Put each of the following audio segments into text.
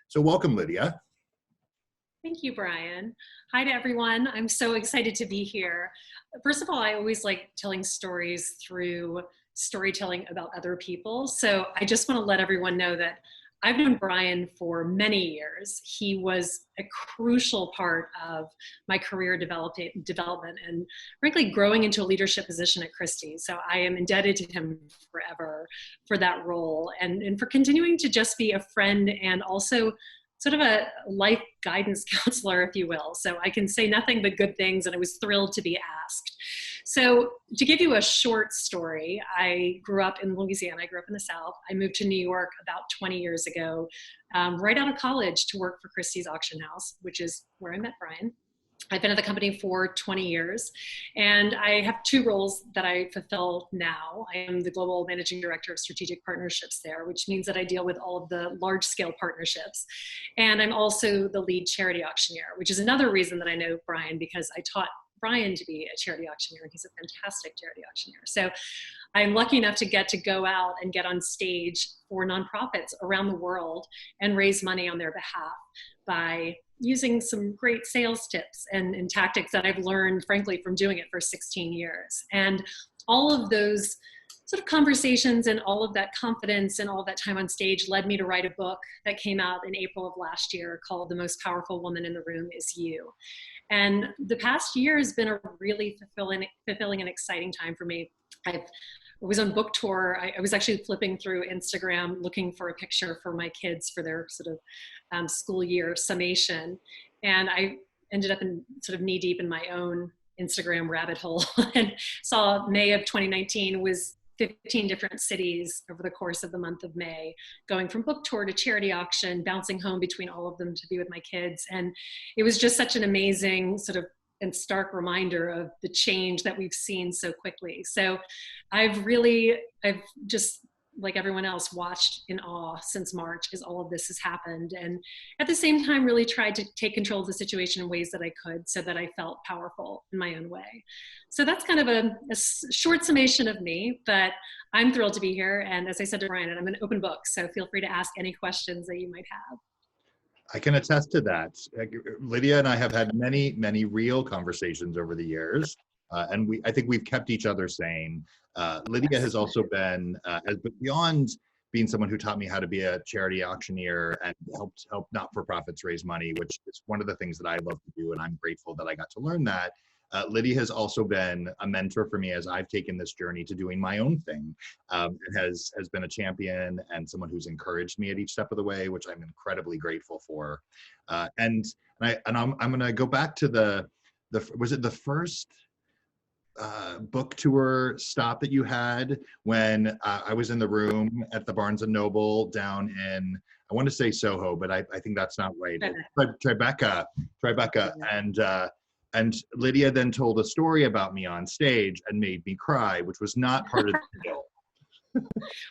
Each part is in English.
So welcome, Lydia. Thank you, Brian. Hi to everyone. I'm so excited to be here. First of all, I always like telling stories through storytelling about other people. So I just want to let everyone know that I've known Brian for many years. He was a crucial part of my career development and frankly, growing into a leadership position at Christie. So I am indebted to him forever for that role and for continuing to just be a friend and also sort of a life guidance counselor, if you will. So I can say nothing but good things, and I was thrilled to be asked. So to give you a short story, I grew up in Louisiana. I grew up in the South. I moved to New York about 20 years ago, right out of college to work for Christie's Auction House, which is where I met Brian. I've been at the company for 20 years, and I have two roles that I fulfill now. I am the Global Managing Director of Strategic Partnerships there, which means that I deal with all of the large-scale partnerships. And I'm also the lead charity auctioneer, which is another reason that I know Brian, because I taught Brian to be a charity auctioneer, and he's a fantastic charity auctioneer. So I'm lucky enough to get to go out and get on stage for nonprofits around the world and raise money on their behalf by using some great sales tips and tactics that I've learned, frankly, from doing it for 16 years. And all of those sort of conversations and all of that confidence and all of that time on stage led me to write a book that came out in April of last year called The Most Powerful Woman in the Room Is You. And the past year has been a really fulfilling and exciting time for me. I was on book tour. I was actually flipping through Instagram looking for a picture for my kids for their sort of school year summation. And I ended up in sort of knee deep in my own Instagram rabbit hole and saw May of 2019 was 15 different cities over the course of the month of May, going from book tour to charity auction, bouncing home between all of them to be with my kids. And it was just such an amazing sort of and stark reminder of the change that we've seen so quickly. So I've just, like everyone else, watched in awe since March as all of this has happened. And at the same time, really tried to take control of the situation in ways that I could so that I felt powerful in my own way. So that's kind of a short summation of me, but I'm thrilled to be here. And as I said to Brian, I'm an open book, so feel free to ask any questions that you might have. I can attest to that. Lydia and I have had many, many real conversations over the years, and I think we've kept each other sane. Lydia has also been, beyond being someone who taught me how to be a charity auctioneer and help not-for-profits raise money, which is one of the things that I love to do, and I'm grateful that I got to learn that. Lydia has also been a mentor for me as I've taken this journey to doing my own thing, and has been a champion and someone who's encouraged me at each step of the way, which I'm incredibly grateful for. And I'm going to go back to was it the first book tour stop that you had when I was in the room at the Barnes and Noble down in, I want to say Soho, but I think that's not right. Tribeca. And Lydia then told a story about me on stage and made me cry, which was not part of the deal.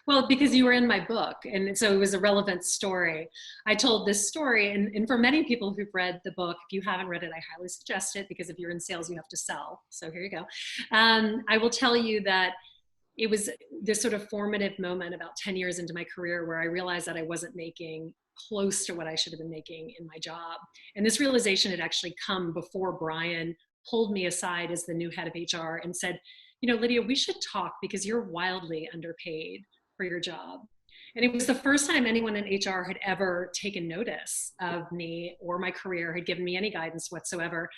Well, because you were in my book, and so it was a relevant story. I told this story, and for many people who've read the book, if you haven't read it, I highly suggest it, because if you're in sales, you have to sell. So here you go. I will tell you that it was this sort of formative moment about 10 years into my career where I realized that I wasn't making close to what I should have been making in my job. And this realization had actually come before Brian pulled me aside as the new head of HR and said, you know, Lydia, we should talk because you're wildly underpaid for your job. And it was the first time anyone in HR had ever taken notice of me or my career, had given me any guidance whatsoever.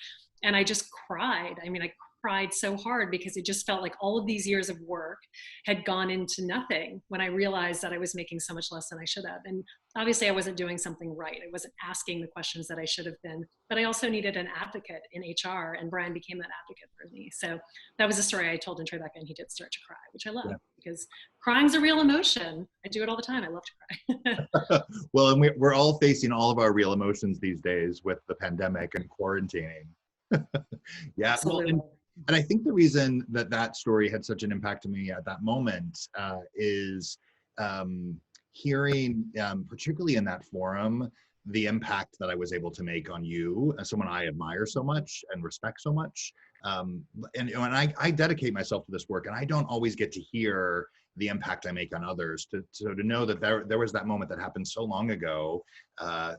And I just cried. I mean, I cried so hard because it just felt like all of these years of work had gone into nothing when I realized that I was making so much less than I should have. And obviously I wasn't doing something right. I wasn't asking the questions that I should have been, but I also needed an advocate in HR, and Brian became that advocate for me. So that was a story I told in Tribeca, and he did start to cry, which I love because crying's a real emotion. I do it all the time. I love to cry. Well, and we're all facing all of our real emotions these days with the pandemic and quarantining. Yeah. Absolutely. Well, and I think the reason that story had such an impact on me at that moment is hearing, particularly in that forum, the impact that I was able to make on you as someone I admire so much and respect so much. And I dedicate myself to this work, and I don't always get to hear the impact I make on others. So to know that there was that moment that happened so long ago.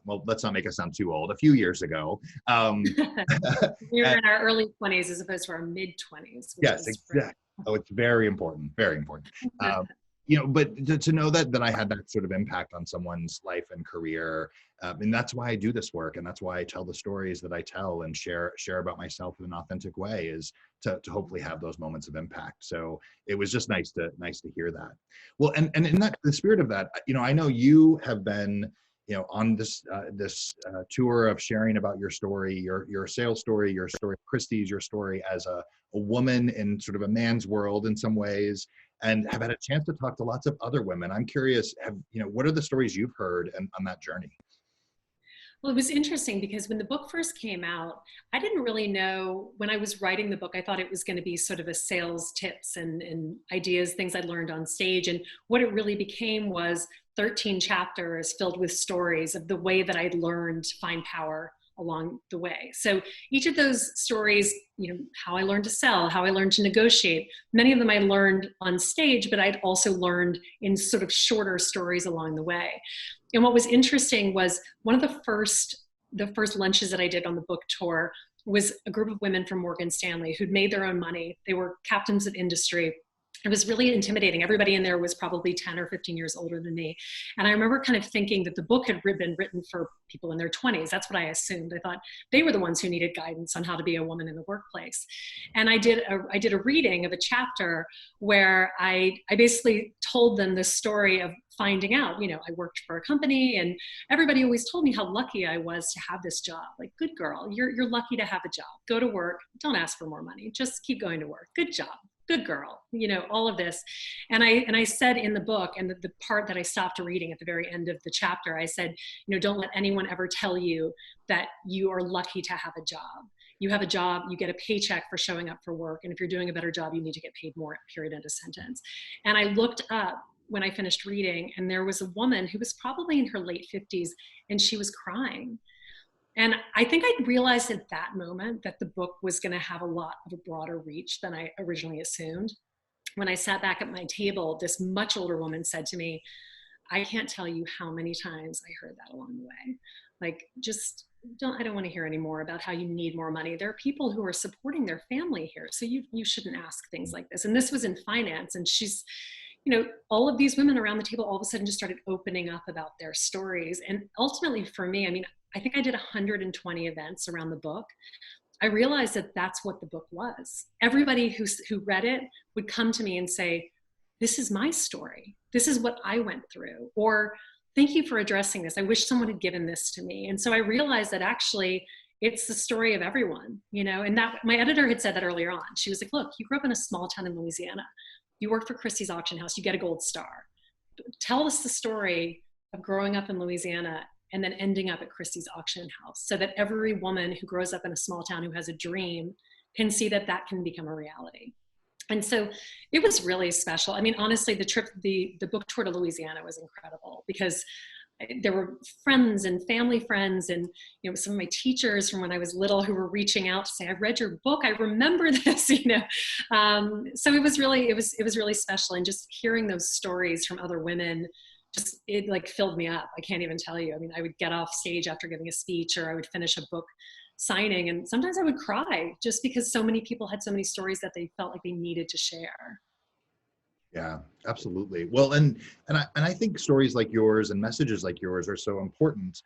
Well, let's not make us sound too old. A few years ago. We were And, in our early 20s as opposed to our mid 20s, which yes, is exactly. Oh, it's very important, very important. great. But to know that I had that sort of impact on someone's life and career, and that's why I do this work, and that's why I tell the stories that I tell and share about myself in an authentic way, is to hopefully have those moments of impact. So it was just nice to hear that. Well, and in the spirit of that, I know you have been, on this tour of sharing about your story, your sales story, your story of Christie's, your story as a woman in sort of a man's world in some ways, and have had a chance to talk to lots of other women. I'm curious, what are the stories you've heard on that journey? Well, it was interesting because when the book first came out, I didn't really know. When I was writing the book, I thought it was going to be sort of a sales tips and ideas, things I learned on stage. And what it really became was 13 chapters filled with stories of the way that I'd learned to find power along the way. So each of those stories, how I learned to sell, how I learned to negotiate, many of them I learned on stage, but I'd also learned in sort of shorter stories along the way. And what was interesting was one of the first lunches that I did on the book tour was a group of women from Morgan Stanley who'd made their own money. They were captains of industry. It was really intimidating. Everybody in there was probably 10 or 15 years older than me. And I remember kind of thinking that the book had been written for people in their 20s. That's what I assumed. I thought they were the ones who needed guidance on how to be a woman in the workplace. And I did a reading of a chapter where I basically told them the story of finding out, I worked for a company and everybody always told me how lucky I was to have this job. Like, good girl, you're lucky to have a job. Go to work, don't ask for more money, just keep going to work. Good job. Good girl, all of this. And I said in the book, and the part that I stopped reading at the very end of the chapter, I said, don't let anyone ever tell you that you are lucky to have a job. You have a job, you get a paycheck for showing up for work. And if you're doing a better job, you need to get paid more, period, end of sentence. And I looked up when I finished reading, and there was a woman who was probably in her late 50s, and she was crying. And I think I realized at that moment that the book was going to have a lot of a broader reach than I originally assumed. When I sat back at my table, this much older woman said to me, I can't tell you how many times I heard that along the way. Like, I don't want to hear any more about how you need more money. There are people who are supporting their family here, so you shouldn't ask things like this. And this was in finance, and she's, all of these women around the table all of a sudden just started opening up about their stories. And ultimately for me, I think I did 120 events around the book. I realized that that's what the book was. Everybody who read it would come to me and say, this is my story. This is what I went through. Or, thank you for addressing this. I wish someone had given this to me. And so I realized that actually it's the story of everyone, and that my editor had said that earlier on. She was like, look, you grew up in a small town in Louisiana. You worked for Christie's auction house. You get a gold star. Tell us the story of growing up in Louisiana and then ending up at Christie's auction house, so that every woman who grows up in a small town who has a dream can see that that can become a reality. And so it was really special. Honestly, the book tour to Louisiana was incredible because there were friends and family friends and some of my teachers from when I was little who were reaching out to say, I read your book, I remember this. So it was really special. And just hearing those stories from other women, it like filled me up. I can't even tell you. I would get off stage after giving a speech, or I would finish a book signing, and sometimes I would cry just because so many people had so many stories that they felt like they needed to share. Yeah, absolutely. Well, and I think stories like yours and messages like yours are so important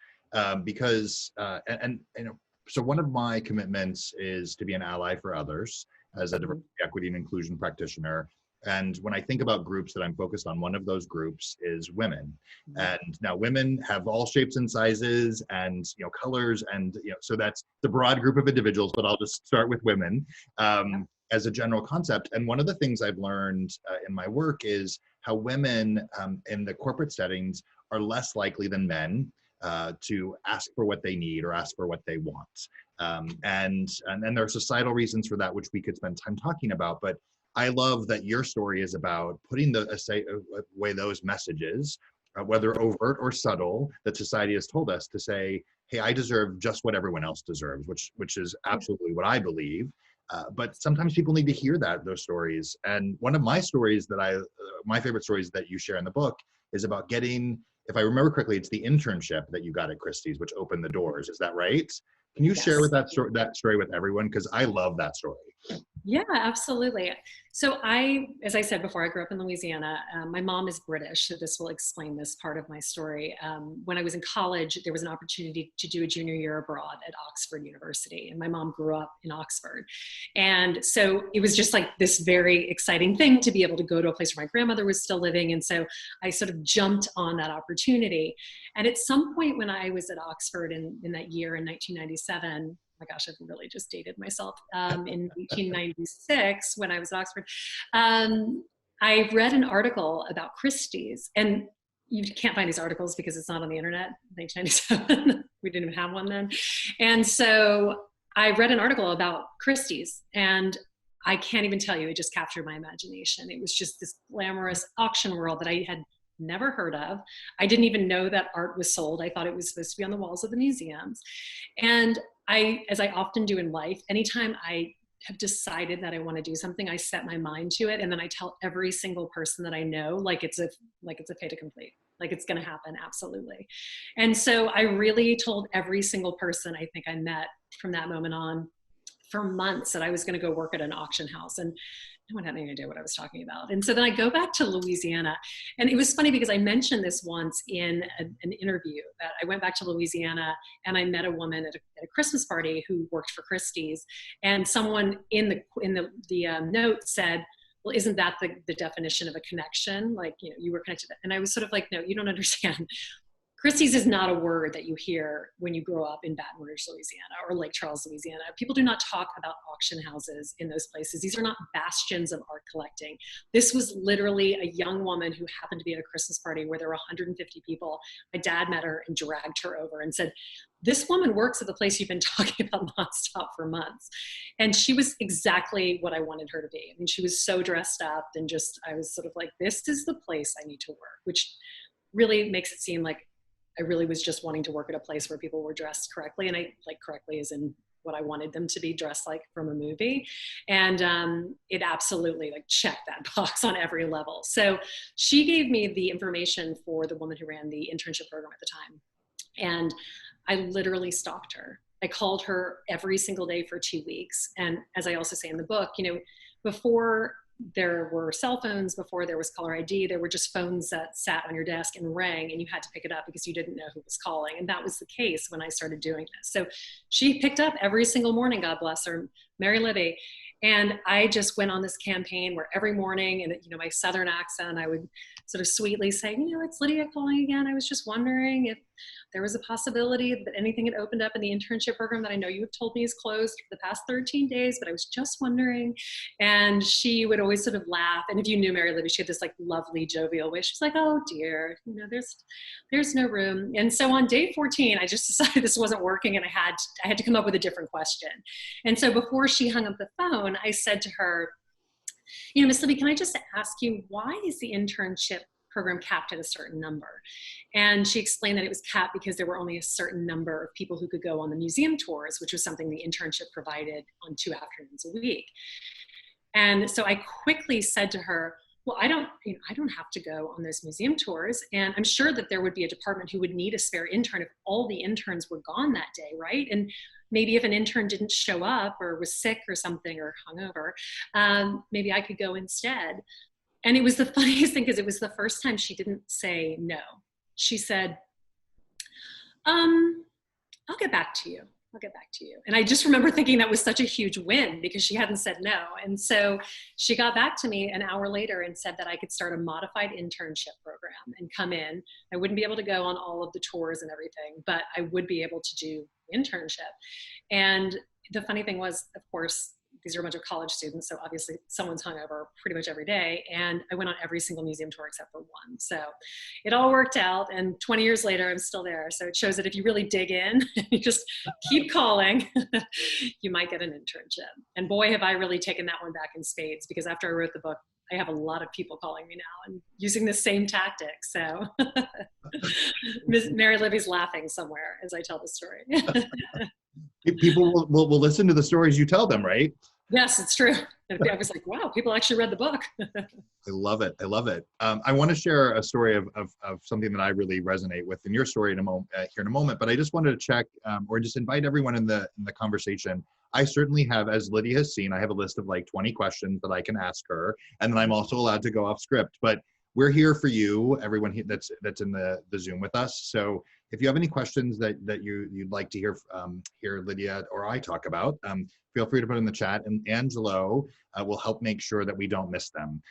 because so one of my commitments is to be an ally for others as a diversity, equity, and inclusion practitioner. And when I think about groups that I'm focused on, one of those groups is women. And now women have all shapes and sizes and colors, and so that's the broad group of individuals. But I'll just start with women. As a general concept. And one of the things I've learned in my work is how women in the corporate settings are less likely than men to ask for what they need or ask for what they want. And there are societal reasons for that, which we could spend time talking about. But I love that your story is about putting away those messages, whether overt or subtle, that society has told us to say, hey, I deserve just what everyone else deserves, which is absolutely what I believe. But sometimes people need to hear those stories. And one of my stories my favorite stories that you share in the book is about getting, if I remember correctly, it's the internship that you got at Christie's, which opened the doors. Is that right? Can you share with that story with everyone? Because I love that story. Yeah, absolutely. So as I said before, I grew up in Louisiana. My mom is British, so this will explain this part of my story. When I was in college, there was an opportunity to do a junior year abroad at Oxford University, and my mom grew up in Oxford. And so it was just like this very exciting thing to be able to go to a place where my grandmother was still living. And so I sort of jumped on that opportunity. And at some point when I was at Oxford in that year in 1997, my gosh, I've really just dated myself. In 1896, when I was at Oxford, I read an article about Christie's, and you can't find these articles because it's not on the internet. 1997, we didn't even have one then. And so I read an article about Christie's, and I can't even tell you, it just captured my imagination. It was just this glamorous auction world that I had never heard of. I didn't even know that art was sold. I thought it was supposed to be on the walls of the museums. And as I often do in life, anytime I have decided that I want to do something, I set my mind to it, and then I tell every single person that I know, like it's a fait accompli, like it's going to happen, absolutely. And so I really told every single person I think I met from that moment on for months that I was going to go work at an auction house, and no one had any idea what I was talking about. And so then I go back to Louisiana, and it was funny because I mentioned this once in an interview that I went back to Louisiana and I met a woman at a Christmas party who worked for Christie's, and someone in the note said, well, isn't that the definition of a connection? Like, you were connected. And I was sort of like, no, you don't understand. Christie's is not a word that you hear when you grow up in Baton Rouge, Louisiana, or Lake Charles, Louisiana. People do not talk about auction houses in those places. These are not bastions of art collecting. This was literally a young woman who happened to be at a Christmas party where there were 150 people. My dad met her and dragged her over and said, this woman works at the place you've been talking about nonstop for months. And she was exactly what I wanted her to be. I mean, she was so dressed up, and I was sort of like, this is the place I need to work, which really makes it seem like I really was just wanting to work at a place where people were dressed correctly. And I like correctly as in what I wanted them to be dressed like from a movie. And it absolutely checked that box on every level. So she gave me the information for the woman who ran the internship program at the time. And I literally stalked her. I called her every single day for 2 weeks. And as I also say in the book, before there were cell phones, before there was caller ID, there were just phones that sat on your desk and rang, and you had to pick it up because you didn't know who was calling. And that was the case when I started doing this. So she picked up every single morning, God bless her, Mary Libby. And I just went on this campaign where every morning, and my Southern accent, I would sort of sweetly say, it's Lydia calling again. I was just wondering if there was a possibility that anything had opened up in the internship program that I know you have told me is closed for the past 13 days, but I was just wondering. And she would always sort of laugh. And if you knew Mary Libby, she had this lovely jovial way. She's like, oh dear, there's no room. And so on day 14, I just decided this wasn't working, and I had to come up with a different question. And so before she hung up the phone, I said to her, Miss Libby, can I just ask you, why is the internship program capped at a certain number? And she explained that it was capped because there were only a certain number of people who could go on the museum tours, which was something the internship provided on 2 afternoons a week. And so I quickly said to her, well, I don't have to go on those museum tours. And I'm sure that there would be a department who would need a spare intern if all the interns were gone that day, right? And maybe if an intern didn't show up or was sick or something or hungover, maybe I could go instead. And it was the funniest thing because it was the first time she didn't say no. She said, I'll get back to you. I'll get back to you. And I just remember thinking that was such a huge win because she hadn't said no. And so she got back to me an hour later and said that I could start a modified internship program and come in. I wouldn't be able to go on all of the tours and everything, but I would be able to do internship. And the funny thing was, of course, these are a bunch of college students, so obviously someone's hungover pretty much every day. And I went on every single museum tour except for one. So it all worked out. And 20 years later, I'm still there. So it shows that if you really dig in, you just keep calling, you might get an internship. And boy, have I really taken that one back in spades, because after I wrote the book, I have a lot of people calling me now and using the same tactics. So Ms. Mary Libby's laughing somewhere as I tell the story. People will listen to the stories you tell them, right? Yes, it's true. I was like, wow, people actually read the book. I love it. I love it. I want to share a story of something that I really resonate with in your story here in a moment, but I just wanted to check or just invite everyone in the conversation. I certainly have, as Lydia has seen, I have a list of like 20 questions that I can ask her, and then I'm also allowed to go off script. But we're here for you, everyone that's in the Zoom with us. So if you have any questions that you'd like to hear Lydia or I talk about, feel free to put in the chat, and Angelo will help make sure that we don't miss them.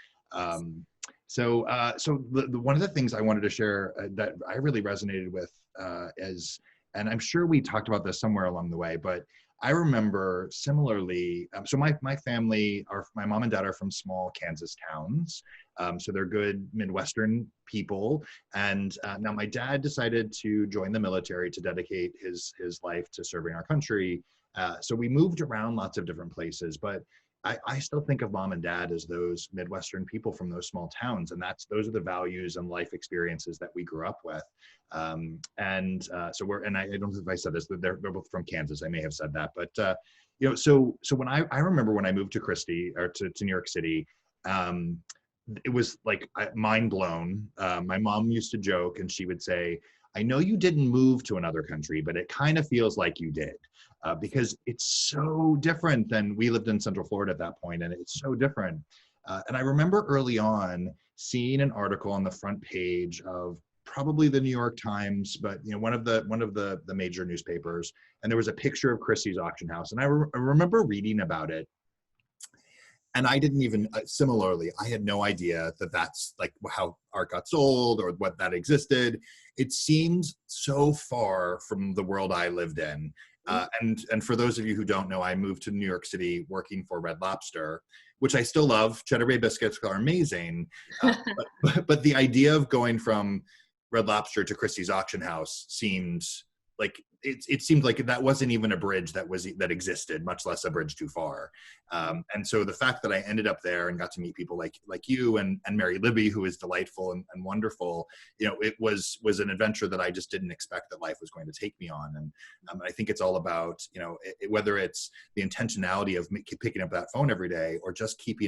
So one of the things I wanted to share that I really resonated with is, and I'm sure we talked about this somewhere along the way, but I remember similarly, so my family, my mom and dad are from small Kansas towns. So they're good Midwestern people. And now my dad decided to join the military to dedicate his life to serving our country. So we moved around lots of different places, but I still think of mom and dad as those Midwestern people from those small towns, and those are the values and life experiences that we grew up with. So I don't know if I said this, but they're both from Kansas. I may have said that, but so when I remember when I moved to Christie or to New York City, it was like mind blown. My mom used to joke, and she would say, "I know you didn't move to another country, but it kind of feels like you did." Because it's so different than we lived in Central Florida at that point, and it's so different. And I remember early on seeing an article on the front page of probably the New York Times, but one of the major newspapers, and there was a picture of Christie's auction house, and I remember reading about it. And I didn't even, similarly, I had no idea that that's like how art got sold or what that existed. It seemed so far from the world I lived in. And for those of you who don't know, I moved to New York City working for Red Lobster, which I still love. Cheddar Bay biscuits are amazing. But the idea of going from Red Lobster to Christie's auction house seemed like it seemed like that wasn't even a bridge that existed, much less a bridge too far. And so the fact that I ended up there and got to meet people like you and Mary Libby, who is delightful and wonderful, it was an adventure that I just didn't expect that life was going to take me on. And I think it's all about, whether it's the intentionality of picking up that phone every day, or just keep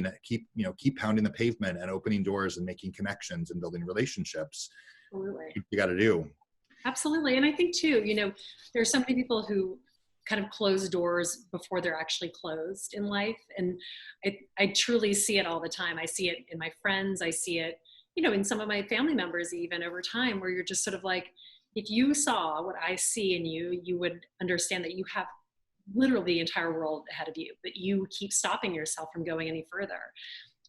pounding the pavement and opening doors and making connections and building relationships. Absolutely. You got to do. Absolutely. And I think too, there are so many people who kind of close doors before they're actually closed in life. And I truly see it all the time. I see it in my friends. I see it, in some of my family members, even over time, where you're just sort of like, if you saw what I see in you, you would understand that you have literally the entire world ahead of you, but you keep stopping yourself from going any further.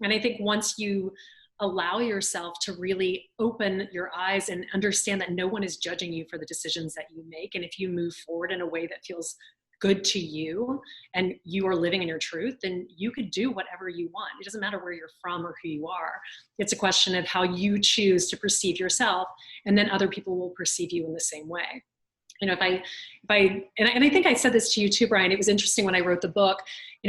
And I think once you allow yourself to really open your eyes and understand that no one is judging you for the decisions that you make, and if you move forward in a way that feels good to you and you are living in your truth, then you could do whatever you want. It doesn't matter where you're from or who you are. It's a question of how you choose to perceive yourself, and then other people will perceive you in the same way. And I think I said this to you too, Brian. It was interesting when I wrote the book.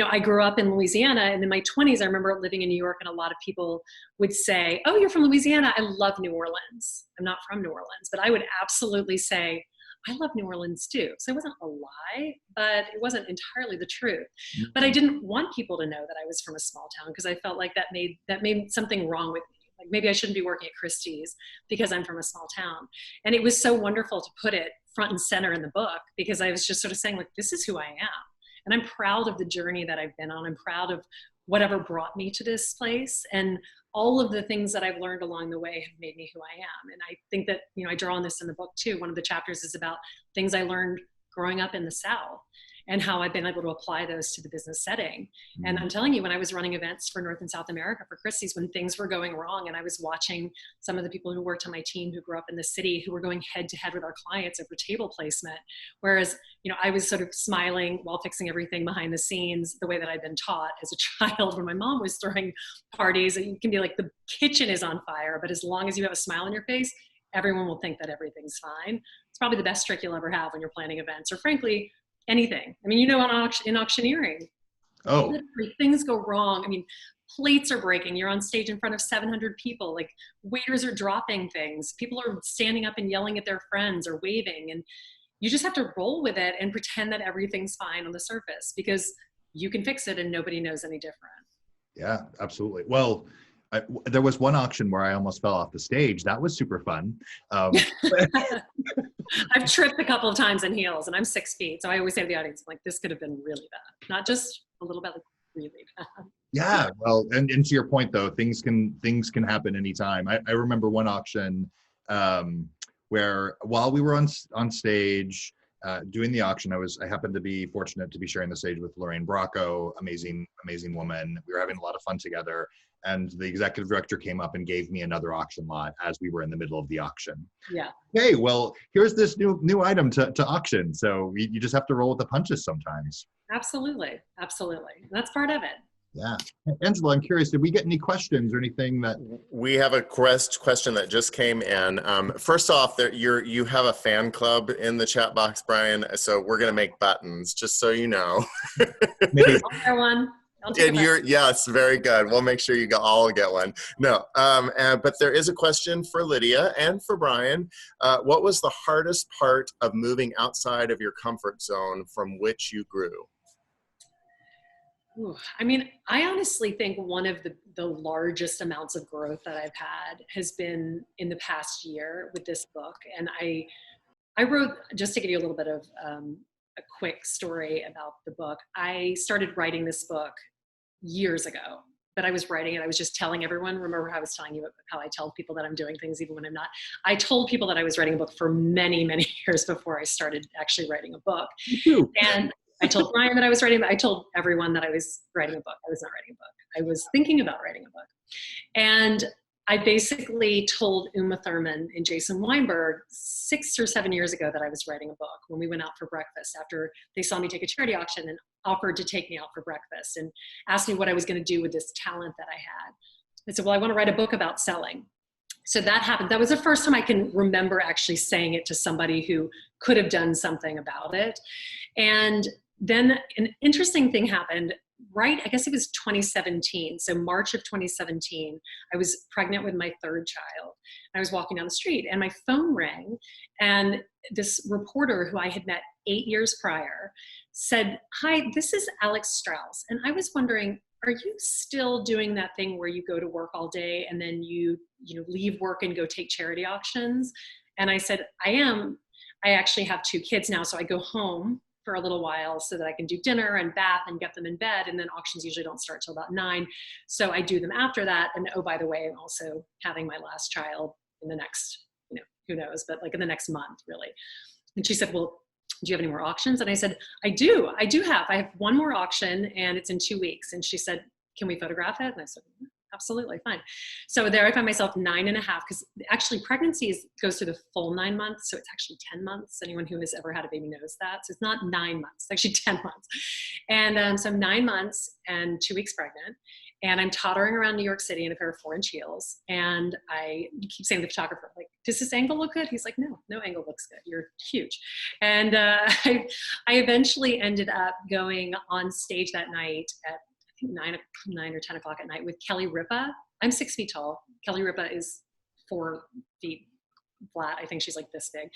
I grew up in Louisiana, and in my 20s, I remember living in New York, and a lot of people would say, "Oh, you're from Louisiana. I love New Orleans." I'm not from New Orleans, but I would absolutely say, "I love New Orleans too." So it wasn't a lie, but it wasn't entirely the truth. Mm-hmm. But I didn't want people to know that I was from a small town, because I felt like that made something wrong with me. Like maybe I shouldn't be working at Christie's because I'm from a small town. And it was so wonderful to put it front and center in the book, because I was just sort of saying, like, this is who I am. And I'm proud of the journey that I've been on. I'm proud of whatever brought me to this place. And all of the things that I've learned along the way have made me who I am. And I think that, I draw on this in the book too. One of the chapters is about things I learned growing up in the South, and how I've been able to apply those to the business setting. Mm-hmm. And I'm telling you, when I was running events for North and South America for Christie's, when things were going wrong, and I was watching some of the people who worked on my team who grew up in the city, who were going head to head with our clients over table placement, whereas, I was sort of smiling while fixing everything behind the scenes, the way that I'd been taught as a child when my mom was throwing parties. And you can be like, the kitchen is on fire, but as long as you have a smile on your face, everyone will think that everything's fine. It's probably the best trick you'll ever have when you're planning events, or frankly, anything. I mean, in auctioneering, literally things go wrong. I mean, plates are breaking. You're on stage in front of 700 people. Like, waiters are dropping things. People are standing up and yelling at their friends or waving. And you just have to roll with it and pretend that everything's fine on the surface, because you can fix it and nobody knows any different. Yeah, absolutely. Well, there was one auction where I almost fell off the stage. That was super fun. I've tripped a couple of times in heels, and I'm 6 feet. So I always say to the audience, like, this could have been really bad. Not just a little bit, like really bad. Yeah, well, and to your point though, things can happen anytime. I remember one auction where while we were on stage doing the auction, I happened to be fortunate to be sharing the stage with Lorraine Bracco, amazing woman. We were having a lot of fun together, and the executive director came up and gave me another auction lot as we were in the middle of the auction. Yeah. Hey, well, here's this new item to auction. So you just have to roll with the punches sometimes. Absolutely. That's part of it. Yeah. Angela, I'm curious, did we get any questions or anything that? We have a question that just came in. First off, you have a fan club in the chat box, Brian, so we're going to make buttons, just so you know. Maybe. I'll wear one. And yes, very good. We'll make sure you all get one. No, but there is a question for Lydia and for Brian. What was the hardest part of moving outside of your comfort zone from which you grew? Ooh, I mean, I honestly think one of the largest amounts of growth that I've had has been in the past year with this book. And I wrote, just to give you a little bit of a quick story about the book, I started writing this book years ago, but I was writing it. I was just telling everyone, remember how I was telling you how I tell people that I'm doing things even when I'm not. I told people that I was writing a book for many, many years before I started actually writing a book. And I told Brian that I was writing, I told everyone that I was writing a book. I was not writing a book. I was thinking about writing a book. And I basically told Uma Thurman and Jason Weinberg 6 or 7 years ago that I was writing a book when we went out for breakfast after they saw me take a charity auction and offered to take me out for breakfast and asked me what I was going to do with this talent that I had. I said, well, I want to write a book about selling. So that happened. That was the first time I can remember actually saying it to somebody who could have done something about it. And then an interesting thing happened, right? I guess it was 2017. So March of 2017, I was pregnant with my 3rd child. I was walking down the street and my phone rang, and this reporter who I had met 8 years prior said, "Hi, this is Alex Strauss." And I was wondering, are you still doing that thing where you go to work all day and then you leave work and go take charity auctions? And I said, I am. I actually have 2 kids now, so I go home for a little while so that I can do dinner and bath and get them in bed. And then auctions usually don't start till about 9. So I do them after that. And oh, by the way, I'm also having my last child in the next, who knows, but like in the next month, really. And she said, well, do you have any more auctions? And I said, I do have. I have one more auction and it's in 2 weeks. And she said, can we photograph it? And I said, absolutely, fine. So there I find myself 9.5, because actually pregnancy goes through the full 9 months. So it's actually 10 months. Anyone who has ever had a baby knows that. So it's not 9 months, it's actually 10 months. And so I'm 9 months and 2 weeks pregnant. And I'm tottering around New York City in a pair of 4-inch heels. And I keep saying to the photographer, like, does this angle look good? He's like, no angle looks good. You're huge. And I eventually ended up going on stage that night at 9 or 10 o'clock at night with Kelly Ripa. I'm 6 feet tall. Kelly Ripa is 4 feet flat. I think she's like this big.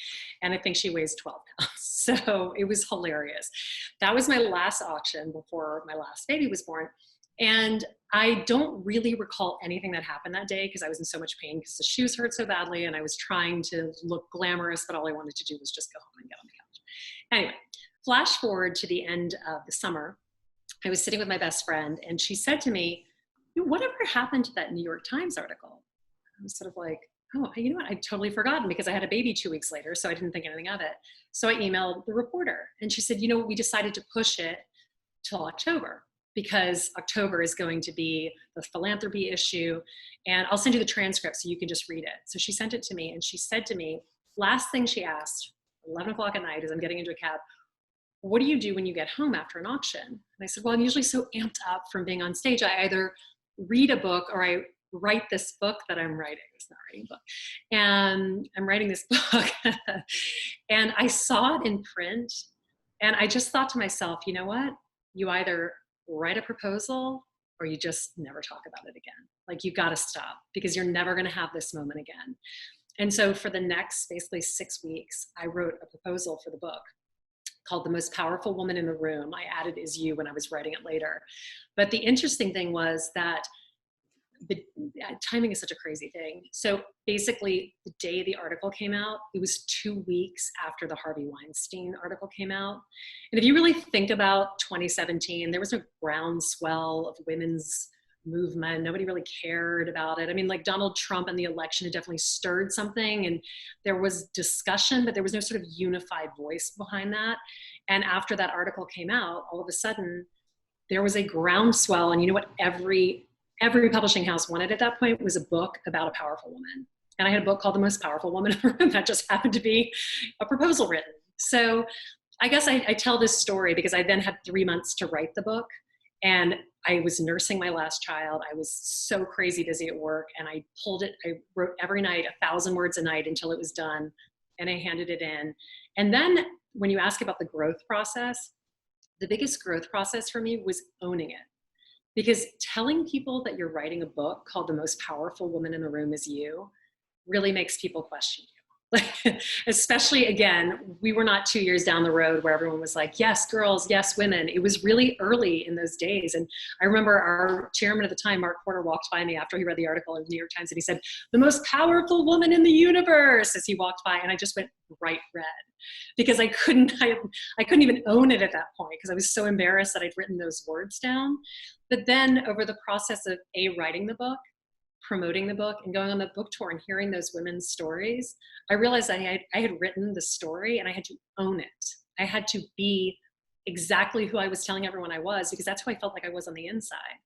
And I think she weighs 12 pounds. So it was hilarious. That was my last auction before my last baby was born. And I don't really recall anything that happened that day because I was in so much pain because the shoes hurt so badly and I was trying to look glamorous, but all I wanted to do was just go home and get on the couch. Anyway, flash forward to the end of the summer. I was sitting with my best friend and she said to me, whatever happened to that New York Times article? I was sort of like, oh, you know what? I'd totally forgotten because I had a baby 2 weeks later, so I didn't think anything of it. So I emailed the reporter and she said, we decided to push it till October because October is going to be the philanthropy issue. And I'll send you the transcript so you can just read it. So she sent it to me and she said to me, last thing she asked, 11 o'clock at night as I'm getting into a cab, what do you do when you get home after an auction? And I said, well, I'm usually so amped up from being on stage. I either read a book or I write this book that I'm writing. It's not writing a book. And I'm writing this book. And I saw it in print. And I just thought to myself, you know what? You either write a proposal or you just never talk about it again. Like, you got to stop because you're never going to have this moment again. And so for the next basically 6 weeks, I wrote a proposal for the book, called The Most Powerful Woman in the Room. I added "is you" when I was writing it later. But the interesting thing was that the timing is such a crazy thing. So basically, the day the article came out, it was 2 weeks after the Harvey Weinstein article came out. And if you really think about 2017, there was a groundswell of women's movement. Nobody really cared about it. I mean, like Donald Trump and the election had definitely stirred something, and there was discussion, but there was no sort of unified voice behind that. And after that article came out, all of a sudden, there was a groundswell. And you know what every publishing house wanted at that point was a book about a powerful woman. And I had a book called The Most Powerful Woman in the Room that just happened to be a proposal written. So I guess I tell this story because I then had 3 months to write the book. And I was nursing my last child. I was so crazy busy at work, and I wrote every night 1,000 words a night until it was done, and I handed it in. And then when you ask about the growth process, the biggest growth process for me was owning it. Because telling people that you're writing a book called The Most Powerful Woman in the Room Is You really makes people question you. Like, especially, again, we were not 2 years down the road where everyone was like, yes, girls, yes, women. It was really early in those days. And I remember our chairman at the time, Mark Porter, walked by me after he read the article in the New York Times, and he said, "The most powerful woman in the universe," as he walked by. And I just went bright red because I couldn't even own it at that point because I was so embarrassed that I'd written those words down. But then over the process of writing the book, promoting the book, and going on the book tour and hearing those women's stories, I realized I had written the story and I had to own it. I had to be exactly who I was telling everyone I was, because that's who I felt like I was on the inside.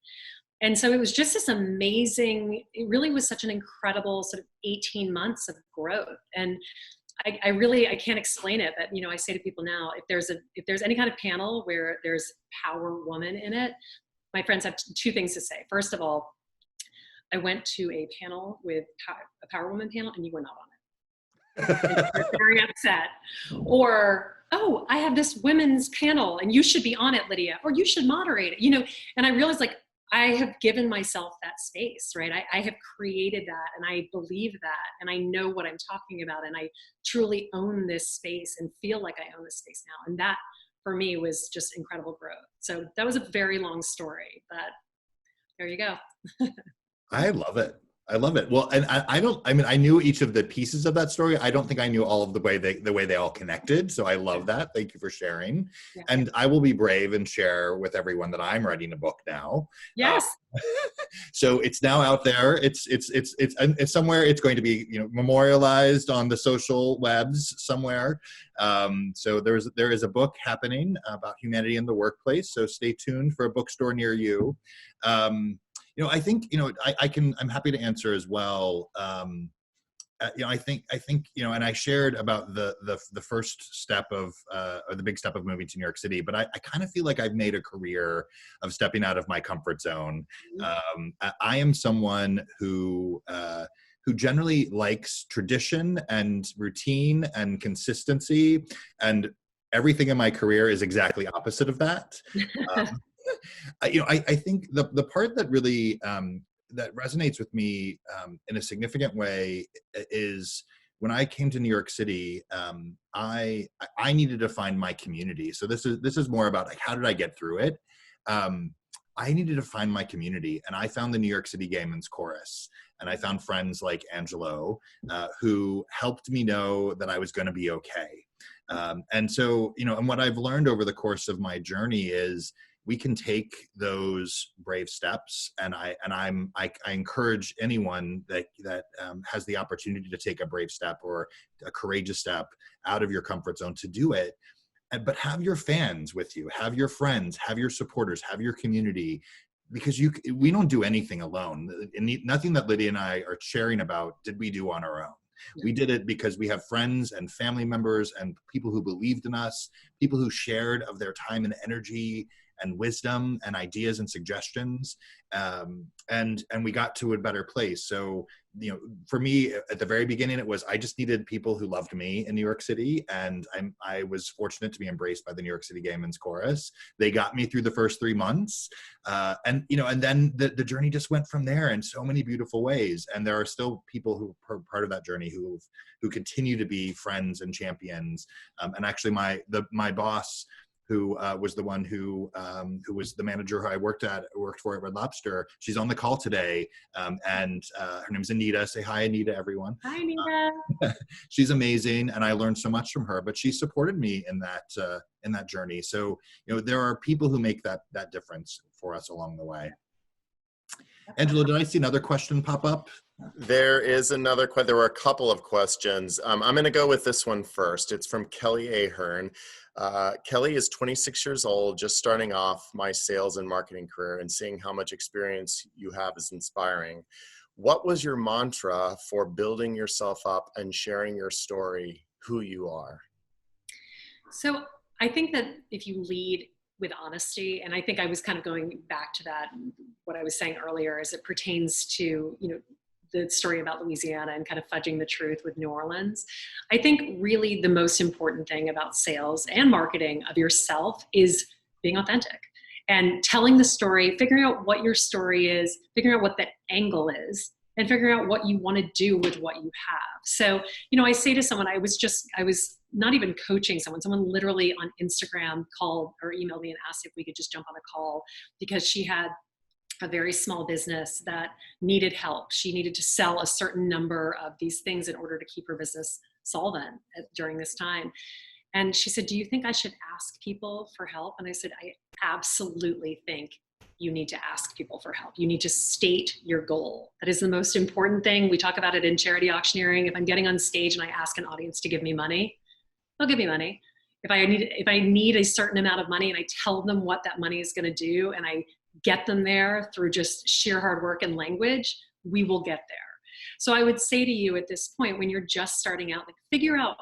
And so it was just this amazing, it really was such an incredible sort of 18 months of growth. And I can't explain it, but I say to people now, if there's any kind of panel where there's power woman in it, my friends have two things to say. First of all, I went to a panel with a power woman panel, and you were not on it. They're very upset. Or, oh, I have this women's panel, and you should be on it, Lydia, or you should moderate it. And I realized, like, I have given myself that space, right? I have created that, and I believe that, and I know what I'm talking about, and I truly own this space and feel like I own this space now. And that, for me, was just incredible growth. So that was a very long story, but there you go. I love it. I love it. Well, and I knew each of the pieces of that story. I don't think I knew all of the way they all connected. So I love that. Thank you for sharing. Yeah. And I will be brave and share with everyone that I'm writing a book now. Yes. So it's now out there. It's somewhere. It's going to be, memorialized on the social webs somewhere. So there is a book happening about humanity in the workplace. So stay tuned for a bookstore near you. I think, I'm happy to answer as well. I think, and I shared about the first step of, or the big step of moving to New York City, but I kind of feel like I've made a career of stepping out of my comfort zone. I am someone who generally likes tradition and routine and consistency, and everything in my career is exactly opposite of that. I think the part that really that resonates with me in a significant way is when I came to New York City. I needed to find my community. So this is more about, like, how did I get through it? I needed to find my community, and I found the New York City Gay Men's Chorus, and I found friends like Angelo who helped me know that I was going to be okay. And so, and what I've learned over the course of my journey is, we can take those brave steps, and I encourage anyone that has the opportunity to take a brave step or a courageous step out of your comfort zone to do it. But have your fans with you, have your friends, have your supporters, have your community, because we don't do anything alone. Nothing that Lydia and I are sharing about did we do on our own. We did it because we have friends and family members and people who believed in us, people who shared of their time and energy and wisdom and ideas and suggestions, and we got to a better place. So for me at the very beginning, it was, I just needed people who loved me in New York City. And I was fortunate to be embraced by the New York City Gay Men's Chorus. They got me through the first 3 months. And then the journey just went from there in so many beautiful ways. And there are still people who are part of that journey who continue to be friends and champions. And actually my boss, who was the one who was the manager who I worked for at Red Lobster. She's on the call today, and her name's Anita. Say hi, Anita, everyone. Hi, Anita. She's amazing, and I learned so much from her. But she supported me in that journey. So there are people who make that difference for us along the way. Angela, did I see another question pop up? There is another question. There were a couple of questions. I'm going to go with this one first. It's from Kelly Ahern. Kelly is 26 years old, just starting off my sales and marketing career, and seeing how much experience you have is inspiring. What was your mantra for building yourself up and sharing your story, who you are? So I think that if you lead with honesty, and I think I was kind of going back to that, what I was saying earlier, as it pertains to, the story about Louisiana and kind of fudging the truth with New Orleans. I think really the most important thing about sales and marketing of yourself is being authentic and telling the story, figuring out what your story is, figuring out what the angle is, and figuring out what you want to do with what you have. So, I say to someone, I was not even coaching someone literally on Instagram called or emailed me and asked if we could just jump on a call, because she had a very small business that needed help. She needed to sell a certain number of these things in order to keep her business solvent during this time. And she said, do you think I should ask people for help? And I said, I absolutely think you need to ask people for help. You need to state your goal. That is the most important thing. We talk about it in charity auctioneering. If I'm getting on stage and I ask an audience to give me money, they'll give me money. If I need a certain amount of money and I tell them what that money is going to do, and I get them there through just sheer hard work and language, we will get there. So I would say to you at this point, when you're just starting out, figure out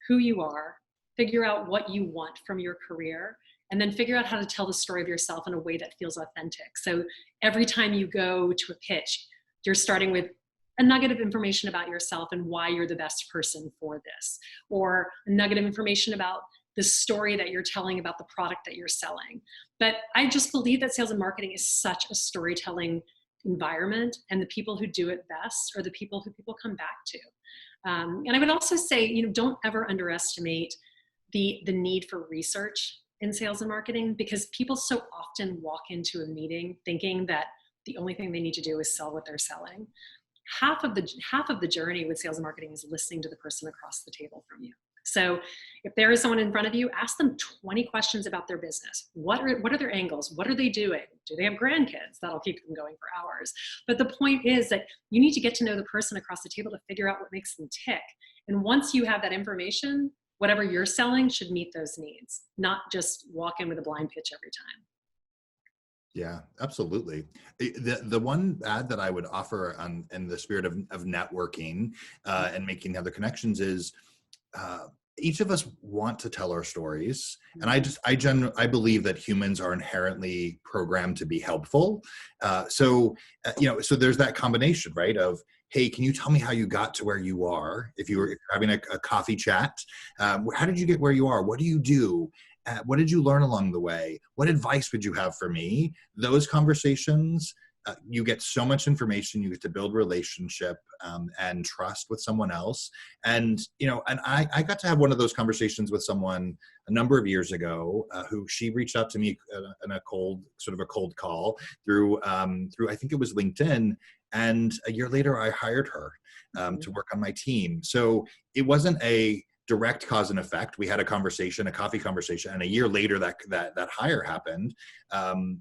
who you are, figure out what you want from your career, and then figure out how to tell the story of yourself in a way that feels authentic. So every time you go to a pitch, you're starting with a nugget of information about yourself and why you're the best person for this, or a nugget of information about the story that you're telling about the product that you're selling. But I just believe that sales and marketing is such a storytelling environment, and the people who do it best are the people who people come back to. And I would also say, don't ever underestimate the need for research in sales and marketing, because people so often walk into a meeting thinking that the only thing they need to do is sell what they're selling. Half of the journey with sales and marketing is listening to the person across the table from you. So if there is someone in front of you, ask them 20 questions about their business. What are their angles? What are they doing? Do they have grandkids? That'll keep them going for hours. But the point is that you need to get to know the person across the table to figure out what makes them tick. And once you have that information, whatever you're selling should meet those needs, not just walk in with a blind pitch every time. Yeah, absolutely. The one ad that I would offer in the spirit of networking and making other connections is, each of us want to tell our stories. And I believe that humans are inherently programmed to be helpful. So there's that combination, right? Of, hey, can you tell me how you got to where you are? If you're having a coffee chat, how did you get where you are? What do you do? What did you learn along the way? What advice would you have for me? Those conversations, you get so much information. You get to build relationship and trust with someone else. And I got to have one of those conversations with someone a number of years ago, who she reached out to me in a cold call through I think it was LinkedIn. And a year later, I hired her to work on my team. So it wasn't a direct cause and effect. We had a coffee conversation, and a year later that hire happened.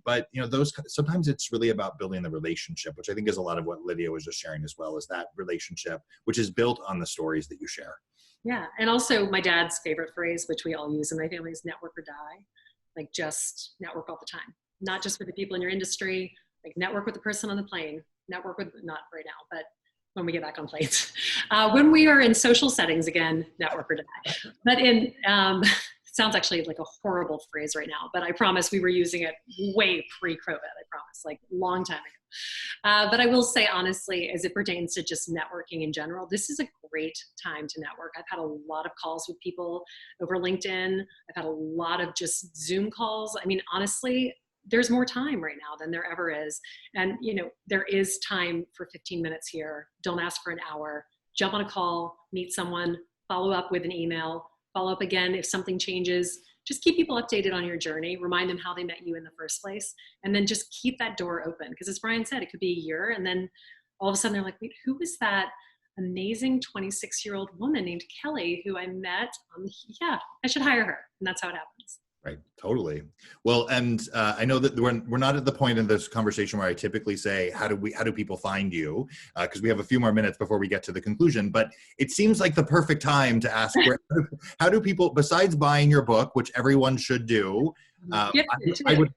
But those, sometimes it's really about building the relationship, which I think is a lot of what Lydia was just sharing as well, is that relationship, which is built on the stories that you share. Yeah. And also my dad's favorite phrase, which we all use in my family, is network or die. Like, just network all the time, not just with the people in your industry, like network with the person on the plane, network with, not right now, but when we get back on planes. When we are in social settings, again, network or die. But sounds actually like a horrible phrase right now, but I promise we were using it way pre-COVID, I promise, like a long time ago. But I will say honestly, as it pertains to just networking in general, this is a great time to network. I've had a lot of calls with people over LinkedIn. I've had a lot of just Zoom calls. I mean, honestly, there's more time right now than there ever is. And, you know, there is time for 15 minutes here. Don't ask for an hour. Jump on a call, meet someone, follow up with an email, follow up again if something changes. Just keep people updated on your journey. Remind them how they met you in the first place. And then just keep that door open. Because as Brian said, it could be a year. And then all of a sudden they're like, wait, who was that amazing 26-year-old woman named Kelly who I met? Yeah, I should hire her. And that's how it happens. Right, totally. Well, and I know that we're not at the point in this conversation where I typically say, how do people find you? Because we have a few more minutes before we get to the conclusion. But it seems like the perfect time to ask, how do people, besides buying your book, which everyone should do, I would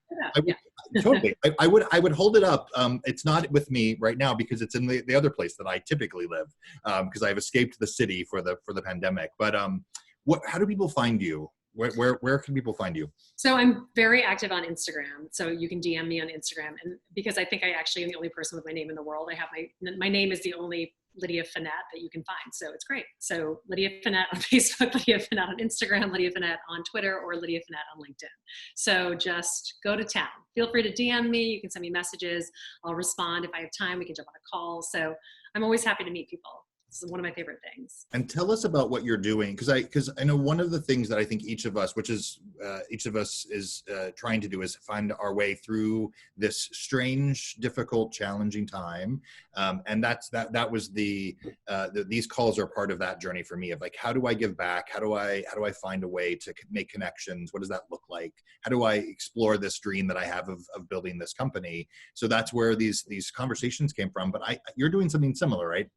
hold it up. It's not with me right now because it's in the other place that I typically live, because I've escaped the city for the pandemic. But how do people find you? Where can people find you? So I'm very active on Instagram. So you can DM me on Instagram. And because I think I actually am the only person with my name in the world, I have my name is the only Lydia Fenet that you can find. So it's great. So Lydia Fenet on Facebook, Lydia Fenet on Instagram, Lydia Fenet on Twitter, or Lydia Fenet on LinkedIn. So just go to town. Feel free to DM me. You can send me messages. I'll respond. If I have time, we can jump on a call. So I'm always happy to meet people. This is one of my favorite things. And tell us about what you're doing, because I know one of the things that I think each of us is trying to do is find our way through this strange, difficult, challenging time, and that was these calls are part of that journey for me of like, how do I give back? How do I find a way to make connections? What does that look like? How do I explore this dream that I have of building this company? So that's where these conversations came from. But you're doing something similar, right?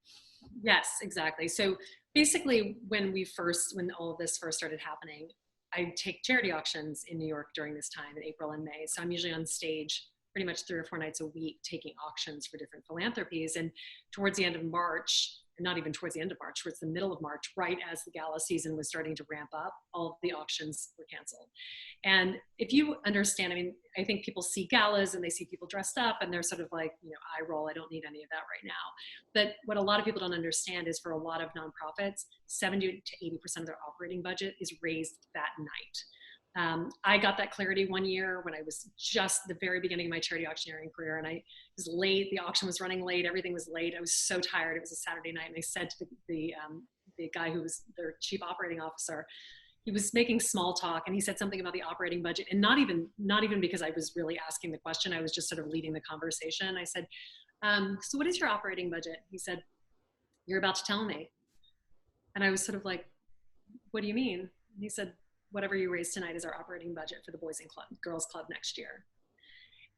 Yes, exactly. So basically when all of this first started happening, I take charity auctions in New York during this time in April and May. So I'm usually on stage pretty much 3 or 4 nights a week taking auctions for different philanthropies. And towards the end of March, not even towards the end of March, towards the middle of March, right as the gala season was starting to ramp up, all of the auctions were canceled. And if you understand, I mean, I think people see galas and they see people dressed up and they're sort of like, you know, eye roll, I don't need any of that right now. But what a lot of people don't understand is for a lot of nonprofits, 70 to 80% of their operating budget is raised that night. I got that clarity one year when I was just the very beginning of my charity auctioneering career, and I was late. The auction was running late. Everything was late. I was so tired. It was a Saturday night, and I said to the guy who was their chief operating officer, he was making small talk, and he said something about the operating budget, and not even because I was really asking the question. I was just sort of leading the conversation. I said, "So what is your operating budget?" He said, "You're about to tell me," and I was sort of like, "What do you mean?" And he said, "Whatever you raise tonight is our operating budget for the Boys and Girls Club next year."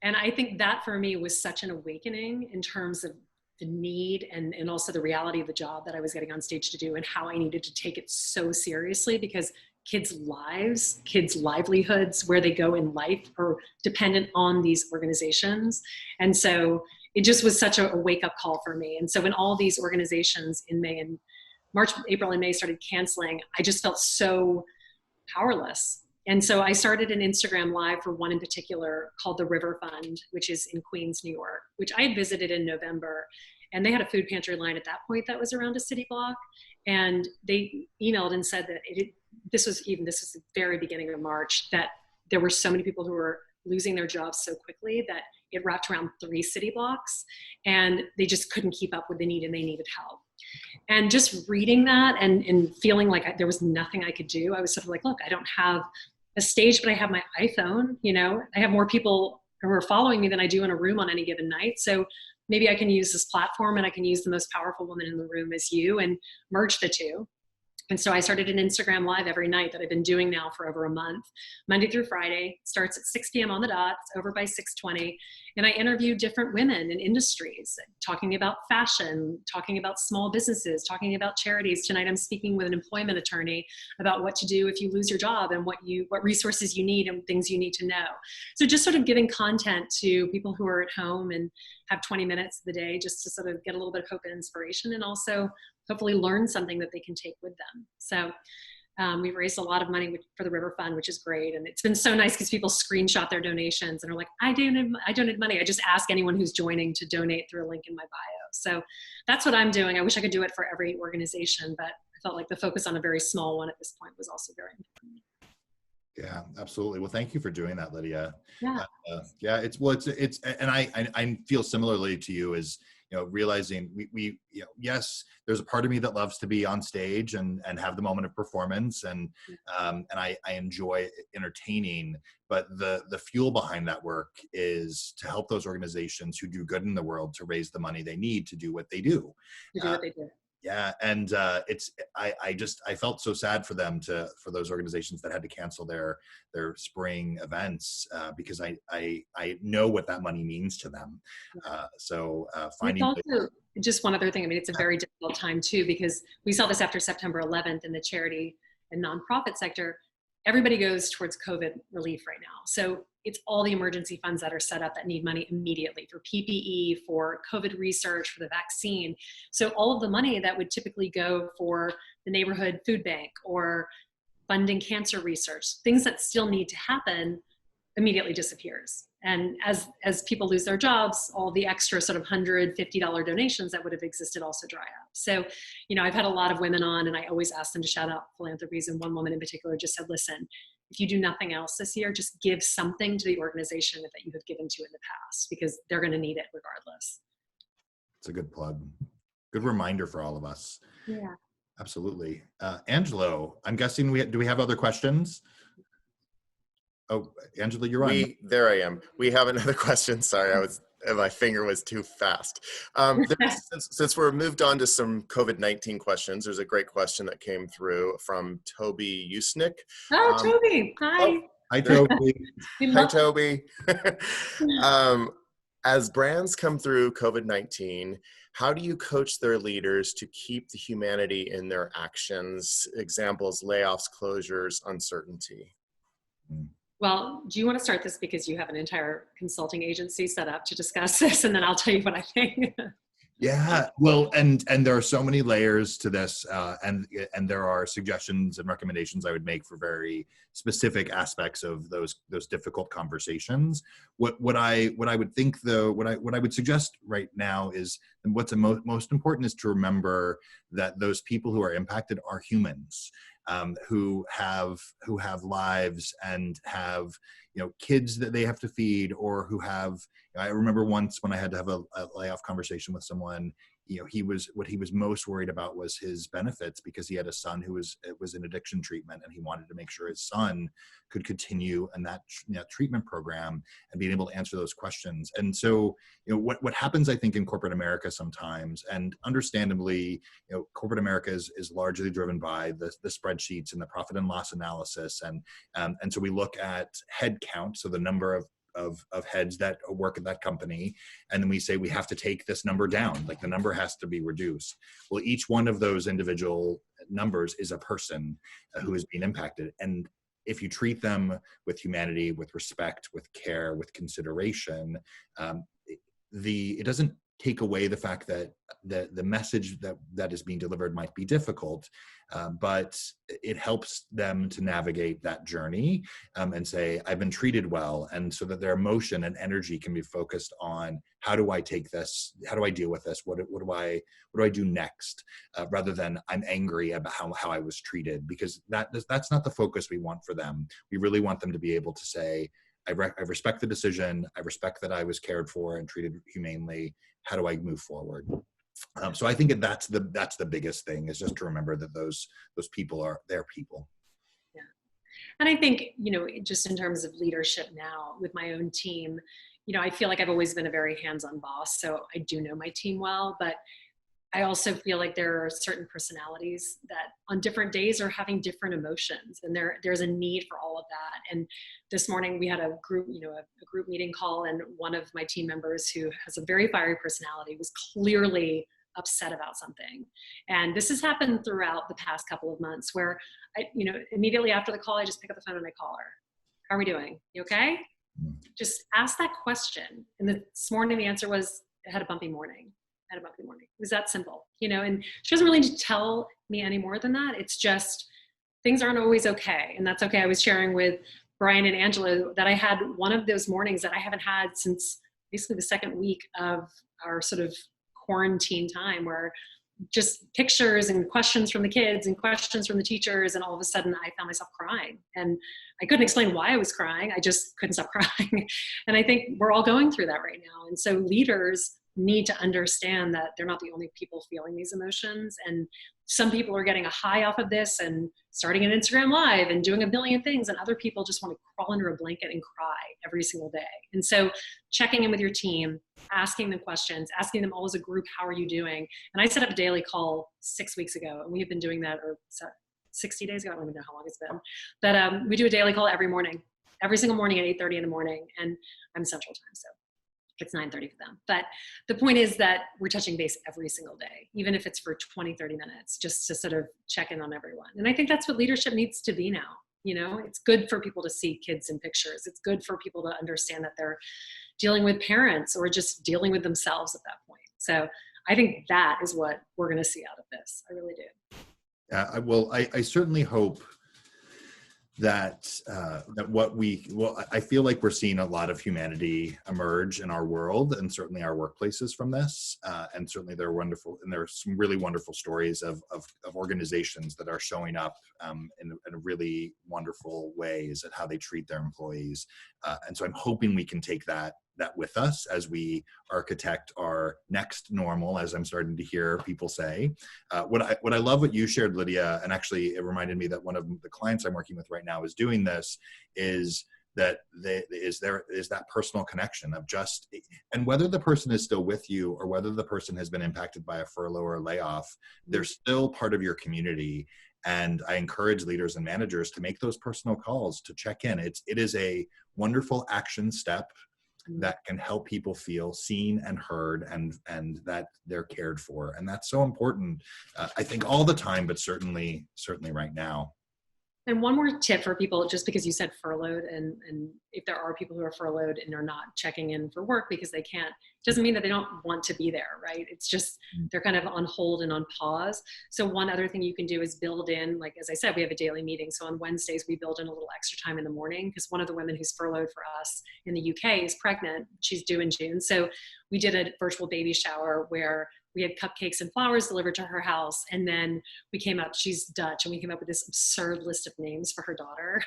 And I think that for me was such an awakening in terms of the need and also the reality of the job that I was getting on stage to do and how I needed to take it so seriously, because kids' lives, kids' livelihoods, where they go in life are dependent on these organizations. And so it just was such a wake-up call for me. And so when all these organizations in March, April, and May started canceling, I just felt so powerless. And so I started an Instagram live for one in particular called the River Fund, which is in Queens, New York, which I had visited in November. And they had a food pantry line at that point that was around a city block. And they emailed and said that this was the very beginning of March, that there were so many people who were losing their jobs so quickly that it wrapped around 3 city blocks, and they just couldn't keep up with the need and they needed help. And just reading that and feeling like there was nothing I could do, I was sort of like, look, I don't have a stage, but I have my iPhone, you know, I have more people who are following me than I do in a room on any given night. So maybe I can use this platform and I can use the most powerful woman in the room as you and merge the two. And so I started an Instagram live every night that I've been doing now for over a month, Monday through Friday. Starts at 6 p.m. on the dot, it's over by 6:20. And I interview different women in industries, talking about fashion, talking about small businesses, talking about charities. Tonight I'm speaking with an employment attorney about what to do if you lose your job and what resources you need and things you need to know. So just sort of giving content to people who are at home and have 20 minutes of the day just to sort of get a little bit of hope and inspiration, and also hopefully learn something that they can take with them. So We've raised a lot of money for the River Fund, which is great. And it's been so nice because people screenshot their donations and are like, I donate money. I just ask anyone who's joining to donate through a link in my bio. So that's what I'm doing. I wish I could do it for every organization, but I felt like the focus on a very small one at this point was also very important. Yeah, absolutely. Well, thank you for doing that, Lydia. Yeah. Yeah, and I feel similarly to you as, realizing yes, there's a part of me that loves to be on stage and have the moment of performance, and I enjoy entertaining, but the fuel behind that work is to help those organizations who do good in the world to raise the money they need to do what they do. To do what they do. Yeah, and I felt so sad for them, for those organizations that had to cancel their spring events, because I know what that money means to them. So finding also just one other thing. I mean, it's a very difficult time too, because we saw this after September 11th in the charity and nonprofit sector. Everybody goes towards COVID relief right now. So it's all the emergency funds that are set up that need money immediately for PPE, for COVID research, for the vaccine. So all of the money that would typically go for the neighborhood food bank or funding cancer research, things that still need to happen, immediately disappears. And as people lose their jobs, all the extra sort of $150 donations that would have existed also dry up. So, I've had a lot of women on, and I always ask them to shout out philanthropies. And one woman in particular just said, listen, if you do nothing else this year, just give something to the organization that you have given to in the past, because they're going to need it regardless. It's a good plug. Good reminder for all of us. Yeah. Absolutely. Angelo, I'm guessing do we have other questions? Oh, Angela, you're on. There I am. We have another question. Sorry, my finger was too fast. Since we're moved on to some COVID-19 questions, there's a great question that came through from Toby Usnick. Oh, Toby. Hi. Hi, Toby. Hi, Toby. As brands come through COVID-19, how do you coach their leaders to keep the humanity in their actions? Examples, layoffs, closures, uncertainty. Well, do you want to start this because you have an entire consulting agency set up to discuss this, and then I'll tell you what I think. Yeah, well, and there are so many layers to this, and there are suggestions and recommendations I would make for very specific aspects of those difficult conversations. What I would think though, what I would suggest right now is, and what's most important is to remember that those people who are impacted are humans. Who have lives and have kids that they have to feed, or who have. I remember once when I had to have a layoff conversation with someone. What he was most worried about was his benefits, because he had a son who was in addiction treatment, and he wanted to make sure his son could continue in that treatment program and being able to answer those questions. And so, what happens, I think, in corporate America sometimes, and understandably, corporate America is largely driven by the spreadsheets and the profit and loss analysis, and so we look at head count, so the number of heads that work at that company, and then we say we have to take this number down, like the number has to be reduced. Well, each one of those individual numbers is a person who is being impacted, and if you treat them with humanity, with respect, with care, with consideration, it doesn't take away the fact that the message that is being delivered might be difficult, but it helps them to navigate that journey and say, I've been treated well, and so that their emotion and energy can be focused on, how do I take this? How do I deal with this? What do I do next? Rather than, I'm angry about how I was treated, because that's not the focus we want for them. We really want them to be able to say, I respect the decision. I respect that I was cared for and treated humanely. How do I move forward? So I think that's the biggest thing, is just to remember that those people are their people. Yeah, and I think just in terms of leadership now with my own team, I feel like I've always been a very hands-on boss, so I do know my team well, but I also feel like there are certain personalities that on different days are having different emotions, and there's a need for all of that. And this morning we had a group, a group meeting call, and one of my team members who has a very fiery personality was clearly upset about something. And this has happened throughout the past couple of months, where immediately after the call, I just pick up the phone and I call her. How are we doing? You okay? Just ask that question. And this morning the answer was, I had a bumpy morning. It was that simple, and she doesn't really need to tell me any more than that. It's just, things aren't always okay. And that's okay. I was sharing with Brian and Angela that I had one of those mornings that I haven't had since basically the second week of our sort of quarantine time, where just pictures and questions from the kids and questions from the teachers, and all of a sudden I found myself crying, and I couldn't explain why I was crying. I just couldn't stop crying. And I think we're all going through that right now. And so leaders need to understand that they're not the only people feeling these emotions, and some people are getting a high off of this and starting an Instagram live and doing a million things, and other people just want to crawl under a blanket and cry every single day. And so checking in with your team, asking them questions, asking them all as a group, how are you doing? And I set up a daily call 6 weeks ago, and we have been doing that, or 60 days ago, I don't even know how long it's been. But we do a daily call every single morning at 8:30 in the morning, and I'm Central Time, so it's 9:30 for them. But the point is that we're touching base every single day, even if it's for 20, 30 minutes, just to sort of check in on everyone. And I think that's what leadership needs to be now. You know, it's good for people to see kids in pictures. It's good for people to understand that they're dealing with parents or just dealing with themselves at that point. So I think that is what we're going to see out of this. I really do. I certainly hope that I feel like we're seeing a lot of humanity emerge in our world, and certainly our workplaces, from this. And certainly there are some really wonderful stories of organizations that are showing up in really wonderful ways at how they treat their employees. And so I'm hoping we can take that with us as we architect our next normal, as I'm starting to hear people say. What I love what you shared, Lydia, and actually it reminded me that one of the clients I'm working with right now is doing this, is that is that personal connection of just, and whether the person is still with you or whether the person has been impacted by a furlough or a layoff, they're still part of your community. And I encourage leaders and managers to make those personal calls to check in. It is a wonderful action step that can help people feel seen and heard, and that they're cared for. And that's so important, I think, all the time, but certainly right now. And one more tip for people, just because you said furloughed, and if there are people who are furloughed and are not checking in for work because they can't, doesn't mean that they don't want to be there, right? It's just they're kind of on hold and on pause. So one other thing you can do is build in, like, as I said, we have a daily meeting. So on Wednesdays, we build in a little extra time in the morning, because one of the women who's furloughed for us in the UK is pregnant. She's due in June. So we did a virtual baby shower where we had cupcakes and flowers delivered to her house. And then we came up, she's Dutch, and we came up with this absurd list of names for her daughter.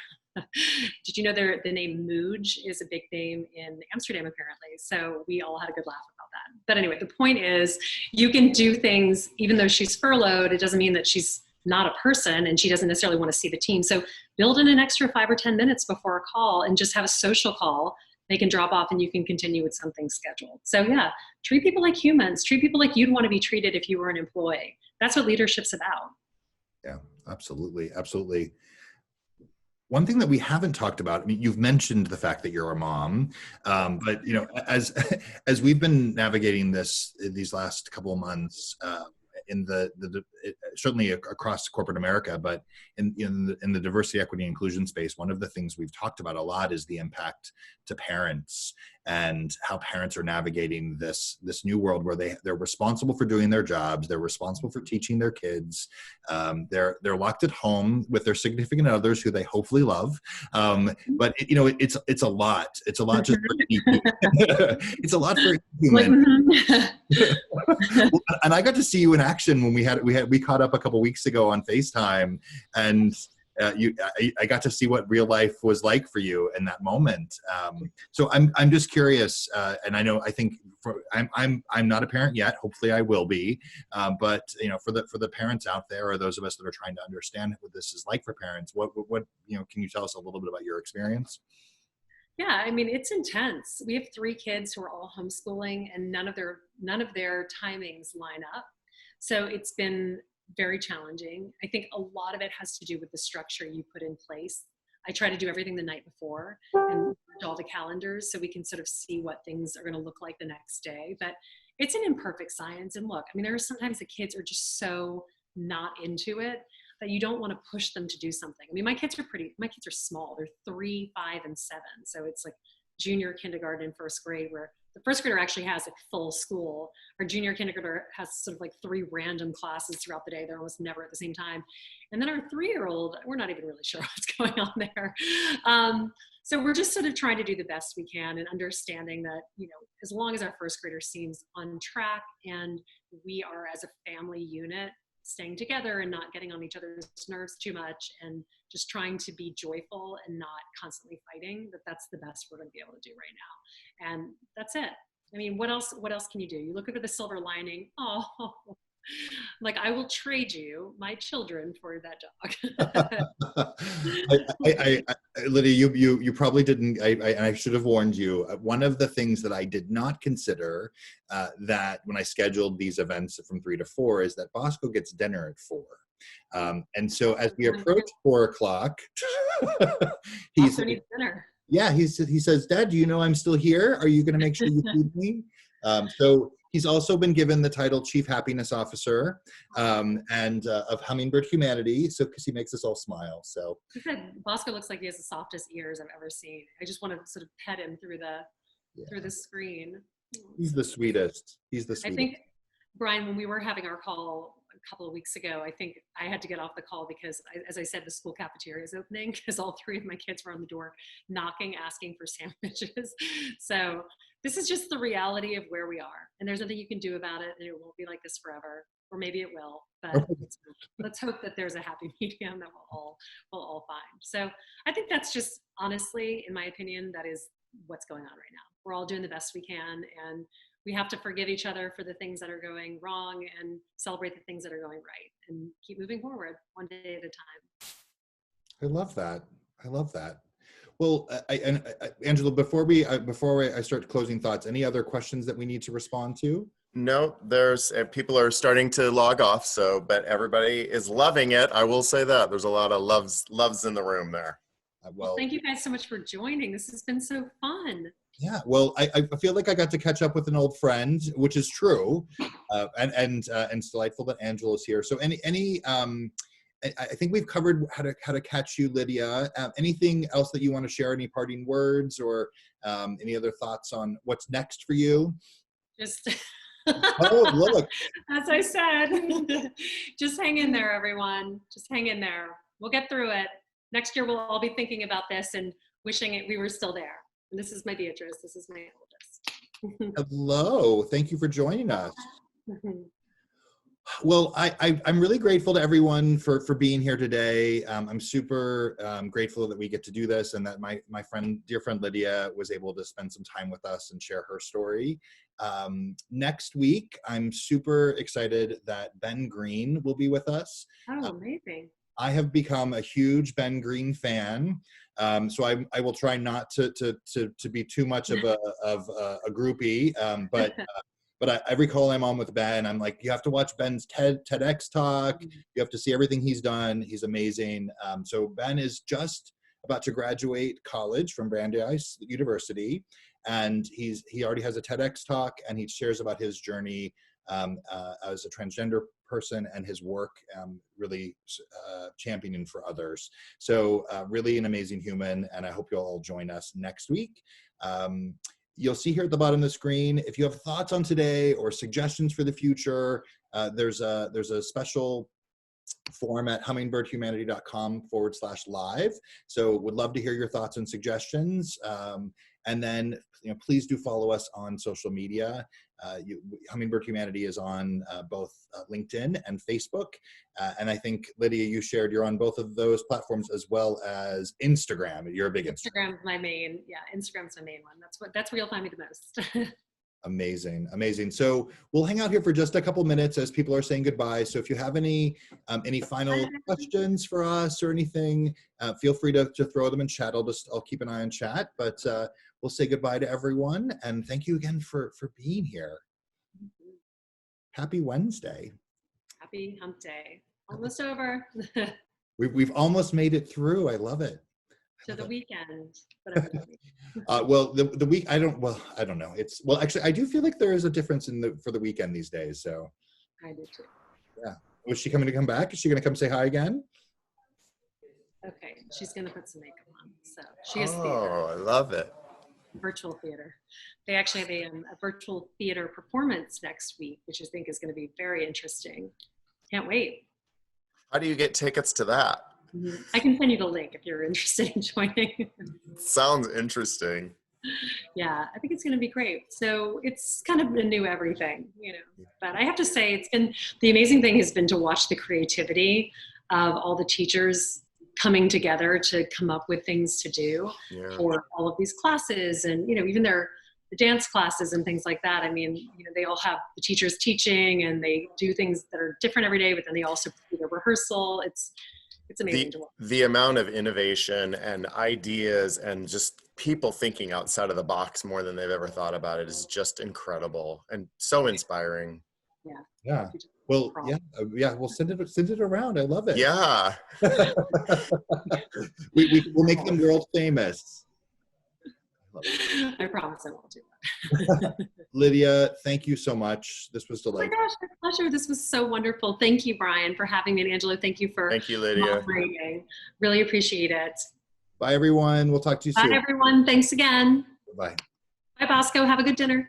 Did you know the name Mooj is a big name in Amsterdam, apparently? So we all had a good laugh about that. But anyway, the point is, you can do things, even though she's furloughed, it doesn't mean that she's not a person and she doesn't necessarily want to see the team. So build in an extra 5 or 10 minutes before a call and just have a social call. They can drop off and you can continue with something scheduled. So yeah, treat people like humans, treat people like you'd want to be treated if you were an employee. That's what leadership's about. Yeah, absolutely. Absolutely. One thing that we haven't talked about, I mean, you've mentioned the fact that you're a mom, but you know, as we've been navigating these last couple of months, certainly across corporate America, but in the diversity, equity, and inclusion space, one of the things we've talked about a lot is the impact to parents and how parents are navigating this new world where they're responsible for doing their jobs, they're responsible for teaching their kids, they're locked at home with their significant others who they hopefully love, but it's a lot. It's a lot just for it's a lot for a human. And I got to see you in action when we caught up a couple weeks ago on FaceTime, and I got to see what real life was like for you in that moment. So I'm just curious, and I think I'm not a parent yet. Hopefully I will be, but for the parents out there, or those of us that are trying to understand what this is like for parents, what can you tell us a little bit about your experience? Yeah, I mean, it's intense. We have 3 kids who are all homeschooling, and none of their timings line up. So it's been very challenging. I think a lot of it has to do with the structure you put in place. I try to do everything the night before and all the calendars so we can sort of see what things are going to look like the next day. But it's an imperfect science. And look, I mean, there are sometimes the kids are just so not into it that you don't want to push them to do something. I mean, my kids are small. They're 3, 5, and 7. So it's like junior kindergarten and first grade, where the first grader actually has a full school. Our junior kindergartner has sort of like 3 random classes throughout the day. They're almost never at the same time. And then our 3-year-old, we're not even really sure what's going on there. So we're just sort of trying to do the best we can and understanding that, you know, as long as our first grader seems on track and we are as a family unit staying together and not getting on each other's nerves too much and just trying to be joyful and not constantly fighting, that's the best we're going to be able to do right now. And that's it. I mean, what else can you do? You look at the silver lining. Oh, like, I will trade you my children for that dog. Lydia, you probably didn't. I should have warned you. One of the things that I did not consider that when I scheduled these events from 3 to 4 is that Bosco gets dinner at 4. And so as we approach 4 o'clock, He's needs dinner. Yeah, he says, "Dad, do you know I'm still here? Are you going to make sure you feed me?" So he's also been given the title Chief Happiness Officer and of Hummingbird Humanity. So because he makes us all smile. So he said Bosco looks like he has the softest ears I've ever seen. I just want to sort of pet him through the screen. He's the sweetest. He's the sweetest. I think, Brian, when we were having our call a couple of weeks ago, I think I had to get off the call because, as I said, the school cafeteria is opening because all 3 of my kids were on the door knocking, asking for sandwiches. So this is just the reality of where we are, and there's nothing you can do about it, and it won't be like this forever, or maybe it will, but let's hope that there's a happy medium that we'll all find. So I think that's just, honestly, in my opinion, that is what's going on right now. We're all doing the best we can, and we have to forgive each other for the things that are going wrong and celebrate the things that are going right and keep moving forward one day at a time. I love that. I love that. Well, Angela, before I start closing thoughts, any other questions that we need to respond to? No, there's people are starting to log off. So, but everybody is loving it. I will say that there's a lot of loves in the room there. Well, thank you guys so much for joining. This has been so fun. Yeah, well, I feel like I got to catch up with an old friend, which is true, and it's delightful that Angela's here. So I think we've covered how to catch you, Lydia. Anything else that you want to share? Any parting words or any other thoughts on what's next for you? Just oh, look. As I said, just hang in there, everyone. Just hang in there. We'll get through it. Next year, we'll all be thinking about this and wishing we were still there. And this is my Beatrice. This is my oldest. Hello. Thank you for joining us. Well, I'm really grateful to everyone for being here today. I'm super grateful that we get to do this and that my dear friend Lydia was able to spend some time with us and share her story. Next week, I'm super excited that Ben Green will be with us. Oh, amazing. I have become a huge Ben Green fan, so I will try not to be too much of a groupie. But every call I'm on with Ben, I'm like, you have to watch Ben's TEDx talk. You have to see everything he's done. He's amazing. So Ben is just about to graduate college from Brandeis University, and he already has a TEDx talk, and he shares about his journey as a transgender person and his work really championing for others. So really an amazing human, and I hope you'll all join us next week. You'll see here at the bottom of the screen, if you have thoughts on today or suggestions for the future, there's a special form at hummingbirdhumanity.com/live. So would love to hear your thoughts and suggestions. And then, please do follow us on social media. Hummingbird Humanity is on both LinkedIn and Facebook. And I think, Lydia, you shared you're on both of those platforms as well as Instagram. You're a big Instagram. Instagram's my main, Instagram's my main one. That's where you'll find me the most. Amazing, amazing. So we'll hang out here for just a couple minutes as people are saying goodbye. So if you have any final questions for us or anything, feel free to throw them in chat. I'll keep an eye on chat, but we'll say goodbye to everyone. And thank you again for being here. Happy Wednesday. Happy hump day. Almost over. We've almost made it through. I love it. To the weekend. Well, the week, I don't know. Actually, I do feel like there is a difference for the weekend these days. So I do too. Yeah. Was she coming to come back? Is she going to come say hi again? Okay. She's going to put some makeup on. So she is I love it. virtual theater. They actually have a virtual theater performance next week, which I think is going to be very interesting. Can't wait. How do you get tickets to that? I can send you the link if you're interested in joining. Sounds interesting. Yeah, I think it's going to be great. So it's kind of a new everything, but I have to say the amazing thing has been to watch the creativity of all the teachers coming together to come up with things to do for all of these classes, and even the dance classes and things like that. I mean, they all have the teachers teaching, and they do things that are different every day, but then they also do their rehearsal. It's amazing to watch. The amount of innovation and ideas and just people thinking outside of the box more than they've ever thought about it is just incredible and so inspiring. Yeah. Well, yeah. We'll send it around. I love it. Yeah. We'll make them world famous. I promise I won't do that. Lydia, thank you so much. This was delightful. Oh my gosh, my pleasure. This was so wonderful. Thank you, Brian, for having me. And Angela, thank you for Lydia. moderating. Really appreciate it. Bye, everyone. We'll talk to you soon. Bye, everyone. Thanks again. Bye. Bye, Bosco. Have a good dinner.